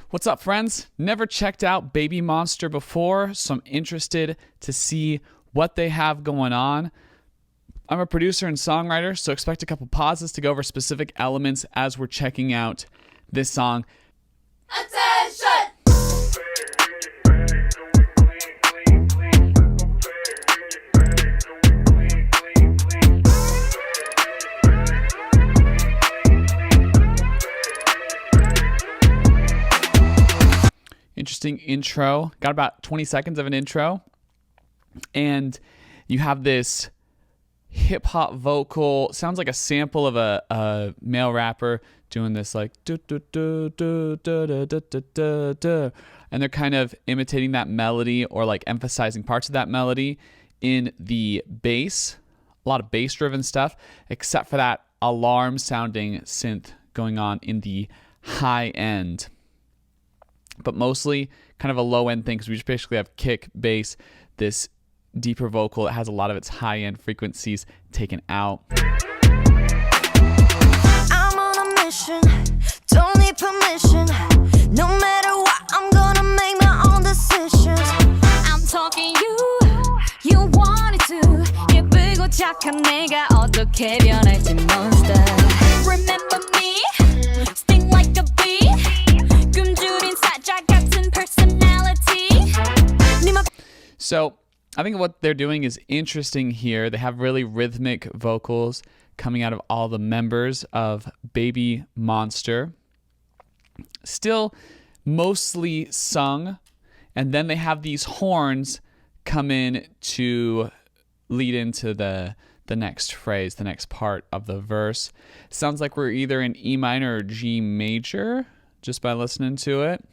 What's up, friends? Never checked out BABYMONSTER before, so I'm interested to see what they have going on. I'm a producer and songwriter, so expect a couple pauses to go over specific elements as we're checking out this song. Attention! Interesting intro. Got about 20 seconds of an intro. And you have this hip hop vocal. Sounds like a sample of a male rapper doing this like do do do do do do do do do do. And they're kind of imitating that melody or like emphasizing parts of that melody in the bass. A lot of bass driven stuff, except for that alarm sounding synth going on in the high end. But mostly kind of a low end thing because we just basically have kick, bass, this deeper vocal. It has a lot of its high end frequencies taken out. I'm on a mission, don't need permission. No matter what, I'm gonna make my own decisions. I'm talking you wanted to. 예쁘고 착한 내가 어떻게 변할지 monster. Remember me, sting like a bee. 굶주린 사자 같은 personality. So I think what they're doing is interesting here. They have really rhythmic vocals coming out of all the members of BABYMONSTER. Still mostly sung. And then they have these horns come in to lead into the next phrase, the next part of the verse. Sounds like we're either in E minor or G major just by listening to it.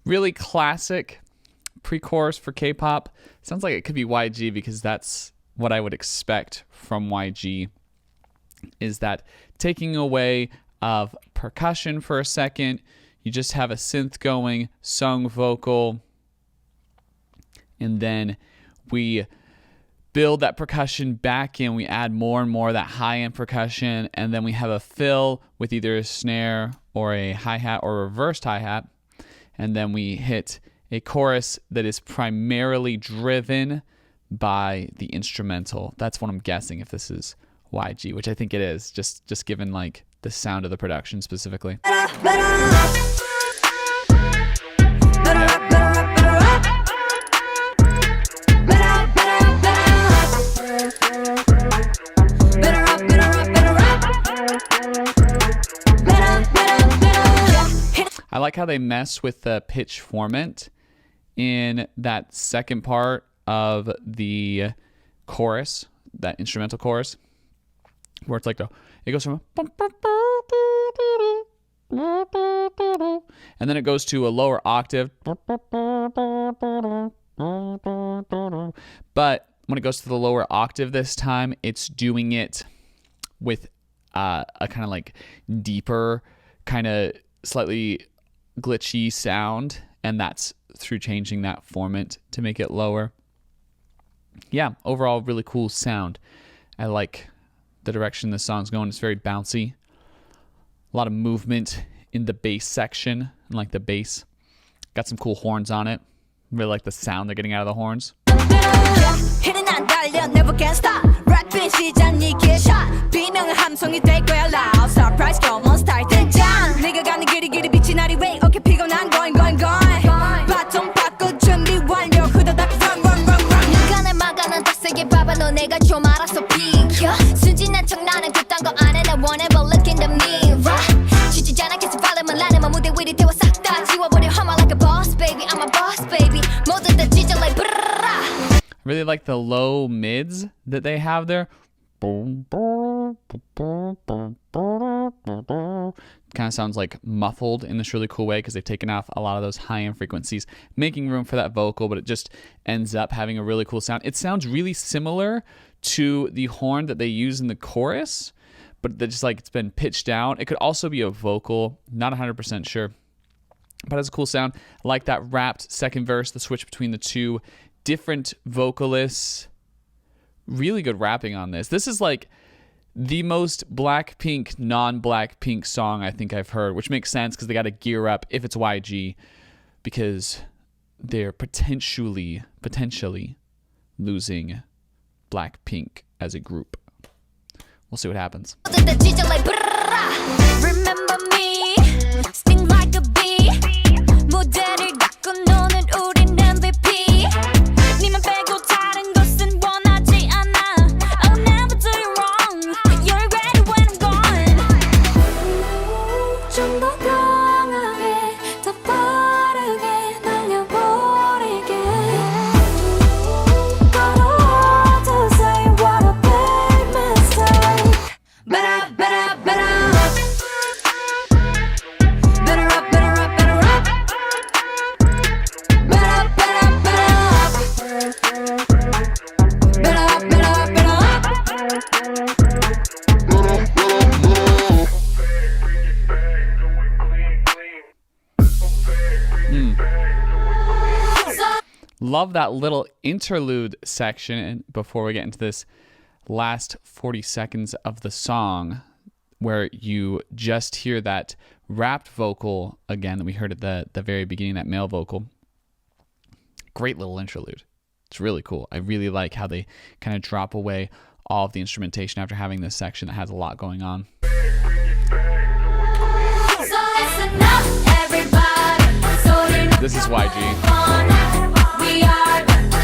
Really classic pre-chorus for K-pop. Sounds like it could be YG because that's what I would expect from YG, is that taking away of percussion for a second, you just have a synth going, sung vocal, and then we build that percussion back in. We add more and more of that high-end percussion, and then we have a fill with either a snare or a hi-hat or a reversed hi-hat, and then we hit a chorus that is primarily driven by the instrumental. That's what I'm guessing if this is YG, which I think it is, just given like the sound of the production specifically. I like how they mess with the pitch formant in that second part of the chorus, that instrumental chorus, where it's like it goes from and then it goes to a lower octave, but when it goes to the lower octave this time, it's doing it with a kind of like deeper, kind of slightly glitchy sound, and that's through changing that formant to make it lower. Yeah, overall really cool sound. I like the direction this song's going. It's very bouncy. A lot of movement in the bass section, and like the bass. Got some cool horns on it. Really like the sound they're getting out of the horns. Really like the low mids that they have there. Boom, boom. Kind of sounds like muffled in this really cool way because they've taken off a lot of those high-end frequencies, making room for that vocal, but it just ends up having a really cool sound. It sounds really similar to the horn that they use in the chorus, but just like it's been pitched down. It could also be a vocal, not 100% sure, but it's a cool sound. I like that wrapped second verse, the switch between the two different vocalists. Really good rapping on this. This is like the most Blackpink, non-Blackpink song I think I've heard, which makes sense because they got to gear up if it's YG, because they're potentially losing Blackpink as a group. We'll see what happens. Remember me, sting like a bee. 무대를 닫고 노는 우린 MVP. 니만 빼고 다른 것은 원하지 않아. I'll never do you wrong. You'll regret it when I'm gone. 좀 더 강하게, 더 빠르게 날려버리게. Gotta to say what a big mistake. Better, better, better. Better up, better up, better up. Better up, better up, better up. Better up, better up, better up. Love that little interlude section before we get into this last 40 seconds of the song, where you just hear that wrapped vocal again that we heard at the very beginning, that male vocal. Great little interlude. It's really cool. I really like how they kind of drop away all of the instrumentation after having this section that has a lot going on. So listen up, everybody. This is YG. We are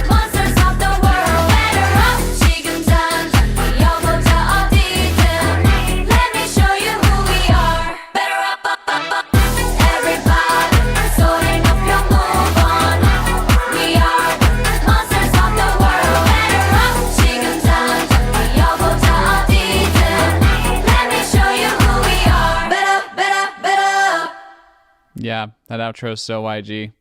monsters of the world. Better up, 지금 당장 뛰어보자 어디든. Let me show you who we are. Better up, up, up, up. Everybody, 소리 높여 move on. We are monsters of the world. Better up, 지금 당장 뛰어보자 어디든. Let me show you who we are. Better, better, better. Yeah, that outro is so YG.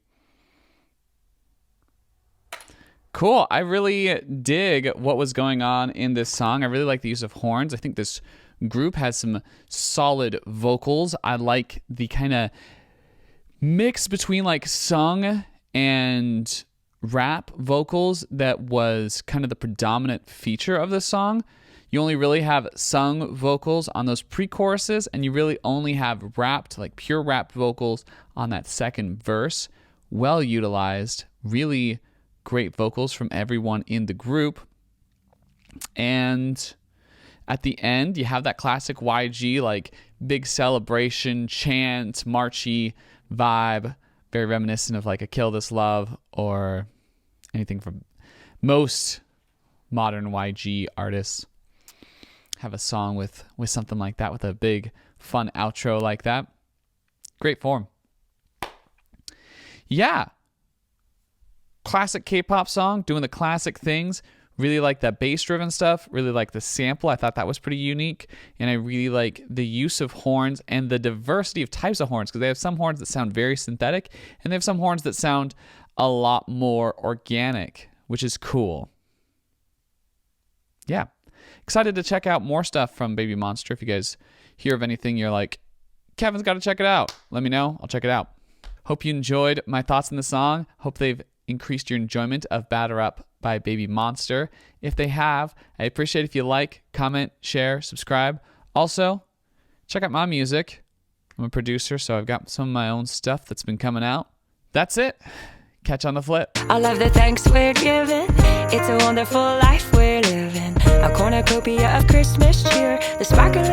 Cool. I really dig what was going on in this song. I really like the use of horns. I think this group has some solid vocals. I like the kind of mix between like sung and rap vocals that was kind of the predominant feature of this song. You only really have sung vocals on those pre-choruses, and you really only have rapped, like pure rapped vocals on that second verse. Well utilized, really great vocals from everyone in the group. And at the end, you have that classic YG, like big celebration, chant, marchy vibe, very reminiscent of like a Kill This Love or anything from most modern YG artists. Have a song with something like that, with a big fun outro like that. Great form. Yeah. Classic K-pop song, doing the classic things. Really like that bass-driven stuff. Really like the sample. I thought that was pretty unique. And I really like the use of horns and the diversity of types of horns, because they have some horns that sound very synthetic, and they have some horns that sound a lot more organic, which is cool. Yeah. Excited to check out more stuff from Baby Monster. If you guys hear of anything you're like, Kevin's got to check it out, let me know. I'll check it out. Hope you enjoyed my thoughts on the song. Hope they've increased your enjoyment of Batter Up by Baby Monster. If they have, I appreciate if you like, comment, share, subscribe. Also, check out my music. I'm a producer, so I've got some of my own stuff that's been coming out. That's it. Catch you on the flip. I love the thanks we're given. It's a wonderful life we're living. A cornucopia of Christmas cheer. The sparkling